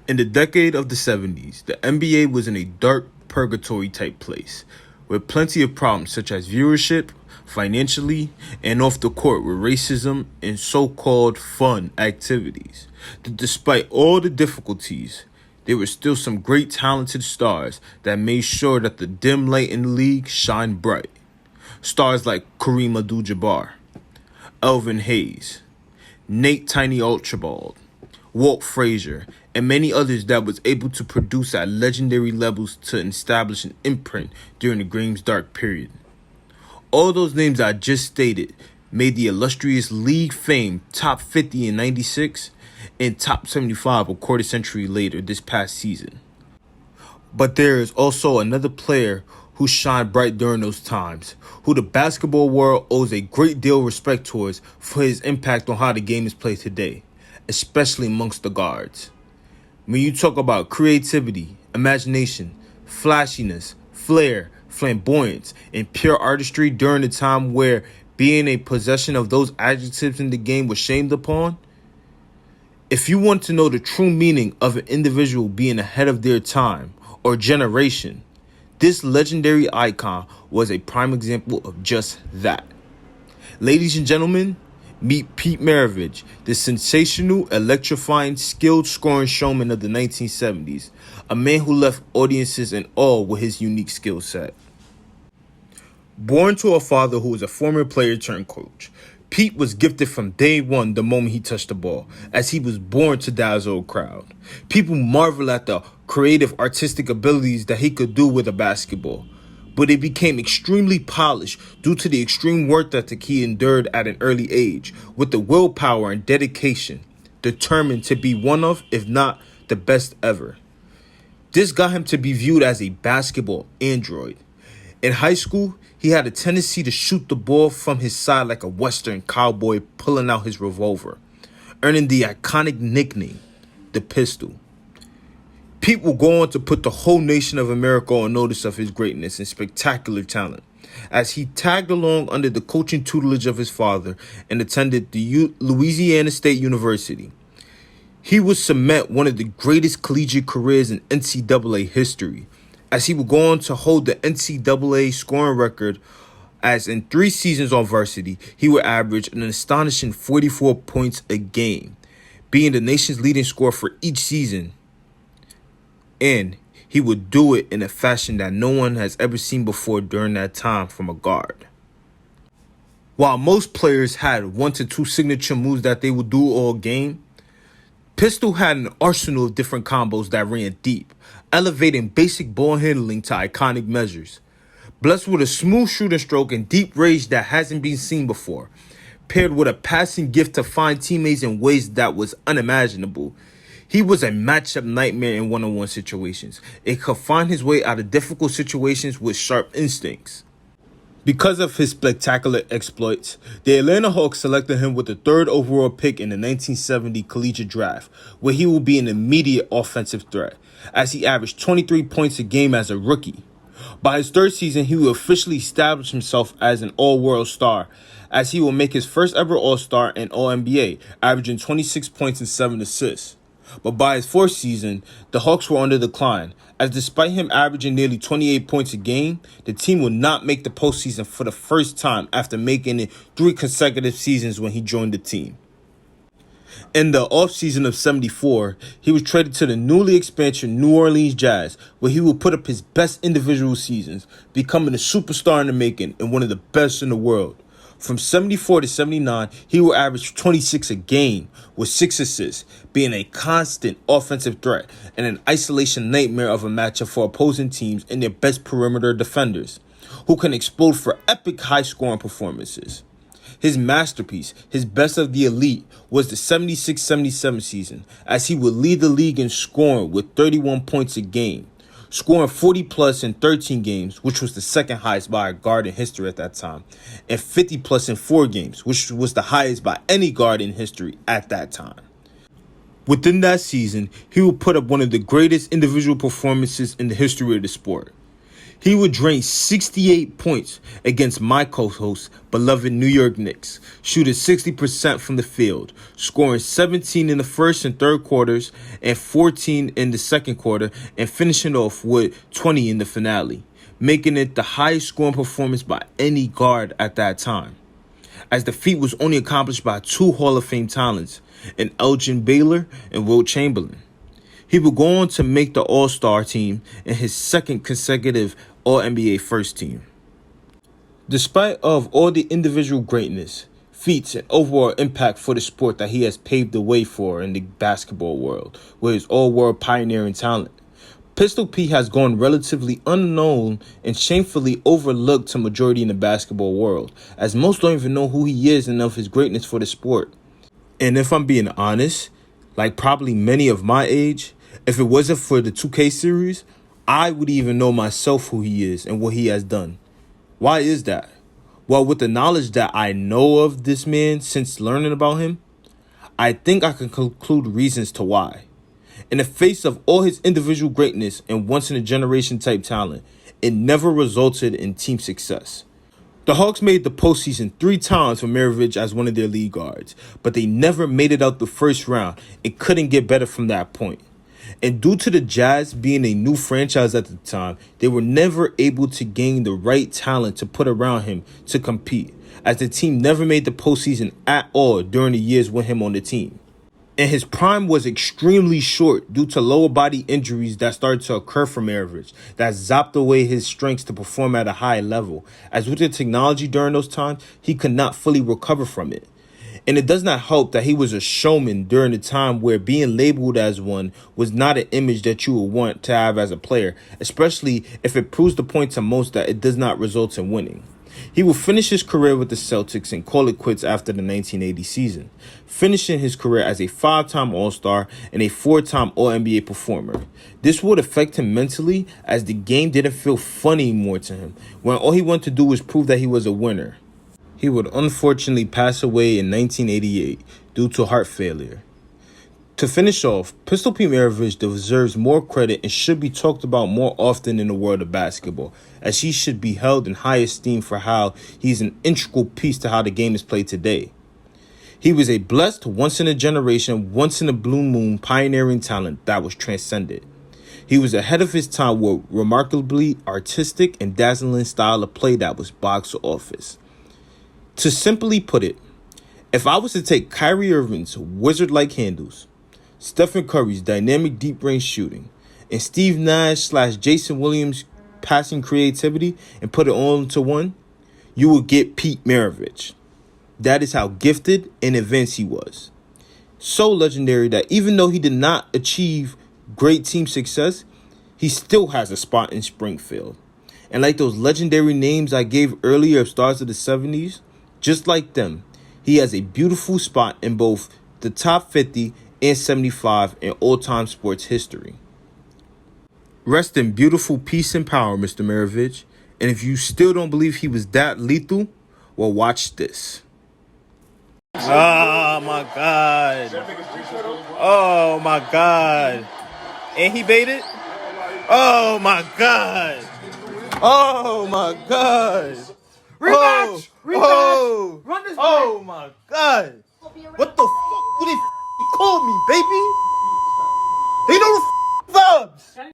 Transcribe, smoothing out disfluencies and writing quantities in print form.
In the decade of the 70s, the NBA was in a dark purgatory type place, with plenty of problems such as viewership, financially, and off the court with racism and so-called fun activities. Despite all the difficulties, there were still some great talented stars that made sure that the dim light in the league shined bright. Stars like Kareem Abdul-Jabbar, Elvin Hayes, Nate Tiny Archibald, Walt Frazier, and many others that was able to produce at legendary levels to establish an imprint during the game's dark period. All those names I just stated made the illustrious league fame top 50 in 96 and top 75 a quarter century later this past season. But there is also another player who shined bright during those times, who the basketball world owes a great deal of respect towards for his impact on how the game is played today, especially amongst the guards. When you talk about creativity, imagination, flashiness, flair, flamboyance, and pure artistry during a time where being a possession of those adjectives in the game was shamed upon, if you want to know the true meaning of an individual being ahead of their time or generation, this legendary icon was a prime example of just that. Ladies and gentlemen, meet Pete Maravich, the sensational, electrifying, skilled scoring showman of the 1970s, a man who left audiences in awe with his unique skill set. Born to a father who was a former player turned coach, Pete was gifted from day one the moment he touched the ball, as he was born to dazzle a crowd. People marvel at the creative, artistic abilities that he could do with a basketball, but it became extremely polished due to the extreme work ethic he endured at an early age, with the willpower and dedication, determined to be one of, if not the best ever. This got him to be viewed as a basketball android. In high school, he had a tendency to shoot the ball from his side like a Western cowboy pulling out his revolver, earning the iconic nickname, the Pistol. Pete will go on to put the whole nation of America on notice of his greatness and spectacular talent, as he tagged along under the coaching tutelage of his father and attended the Louisiana State University. He would cement one of the greatest collegiate careers in NCAA history, as he would go on to hold the NCAA scoring record, as in 3 seasons on varsity, he would average an astonishing 44 points a game, being the nation's leading scorer for each season. And he would do it in a fashion that no one has ever seen before during that time from a guard. While most players had 1 to 2 signature moves that they would do all game, Pistol had an arsenal of different combos that ran deep, elevating basic ball handling to iconic measures. Blessed with a smooth shooting stroke and deep range that hasn't been seen before, paired with a passing gift to find teammates in ways that was unimaginable, he was a matchup nightmare in one-on-one situations. It could find his way out of difficult situations with sharp instincts. Because of his spectacular exploits, the Atlanta Hawks selected him with the 3rd overall pick in the 1970 collegiate draft, where he will be an immediate offensive threat, as he averaged 23 points a game as a rookie. By his 3rd season, he will officially establish himself as an all-world star, as he will make his first ever All-Star and All-NBA, averaging 26 points and 7 assists. But by his 4th season, the Hawks were on the decline, as despite him averaging nearly 28 points a game, the team would not make the postseason for the first time after making it 3 consecutive seasons when he joined the team. In the offseason of 74, he was traded to the newly expanded New Orleans Jazz, where he would put up his best individual seasons, becoming a superstar in the making and one of the best in the world. From 74 to 79, he will average 26 a game with 6 assists, being a constant offensive threat and an isolation nightmare of a matchup for opposing teams and their best perimeter defenders, who can explode for epic high-scoring performances. His masterpiece, his best of the elite, was the 76-77 season, as he would lead the league in scoring with 31 points a game, scoring 40-plus in 13 games, which was the 2nd highest by a guard in history at that time, and 50-plus in 4 games, which was the highest by any guard in history at that time. Within that season, he would put up one of the greatest individual performances in the history of the sport. He would drain 68 points against my co-host, beloved New York Knicks, shooting 60% from the field, scoring 17 in the first and third quarters and 14 in the second quarter, and finishing off with 20 in the finale, making it the highest scoring performance by any guard at that time, as the feat was only accomplished by two Hall of Fame talents, in Elgin Baylor and Wilt Chamberlain. He would go on to make the All-Star team and his second consecutive All-NBA first team. Despite of all the individual greatness, feats, and overall impact for the sport that he has paved the way for in the basketball world with his all-world pioneering talent, Pistol Pete has gone relatively unknown and shamefully overlooked to majority in the basketball world, as most don't even know who he is and of his greatness for the sport. And if I'm being honest, like probably many of my age, if it wasn't for the 2K series, I would even know myself who he is and what he has done. Why is that? Well, with the knowledge that I know of this man since learning about him, I think I can conclude reasons to why. In the face of all his individual greatness and once-in-a-generation type talent, it never resulted in team success. The Hawks made the postseason 3 times for Maravich as one of their lead guards, but they never made it out the first round and couldn't get better from that point. And due to the Jazz being a new franchise at the time, they were never able to gain the right talent to put around him to compete, as the team never made the postseason at all during the years with him on the team. And his prime was extremely short due to lower body injuries that started to occur for Maravich that zapped away his strengths to perform at a high level, as with the technology during those times, he could not fully recover from it. And it does not help that he was a showman during a time where being labeled as one was not an image that you would want to have as a player, especially if it proves the point to most that it does not result in winning. He will finish his career with the Celtics and call it quits after the 1980 season, finishing his career as a 5-time All-Star and a 4-time All-NBA performer. This would affect him mentally, as the game didn't feel fun anymore to him, when all he wanted to do was prove that he was a winner. He would unfortunately pass away in 1988 due to heart failure. To finish off, Pistol Pete Maravich deserves more credit and should be talked about more often in the world of basketball, as he should be held in high esteem for how he's an integral piece to how the game is played today. He was a blessed, once-in-a-generation, once-in-a-blue moon pioneering talent that was transcended. He was ahead of his time with remarkably artistic and dazzling style of play that was box office. To simply put it, if I was to take Kyrie Irving's wizard-like handles, Stephen Curry's dynamic deep-range shooting, and Steve Nash/Jason Williams' passing creativity and put it all into one, you would get Pete Maravich. That is how gifted and advanced he was. So legendary that even though he did not achieve great team success, he still has a spot in Springfield. And like those legendary names I gave earlier of stars of the 70s, just like them, he has a beautiful spot in both the top 50 and 75 in all-time sports history. Rest in beautiful peace and power, Mr. Maravich. And if you still don't believe he was that lethal, well, watch this. Oh, my God. Oh, my God. And he baited? Oh, my God. Oh, my God. Rematch! Rematch! Run this Oh my God! What the fuck? Who they called me, baby? They know the vibes.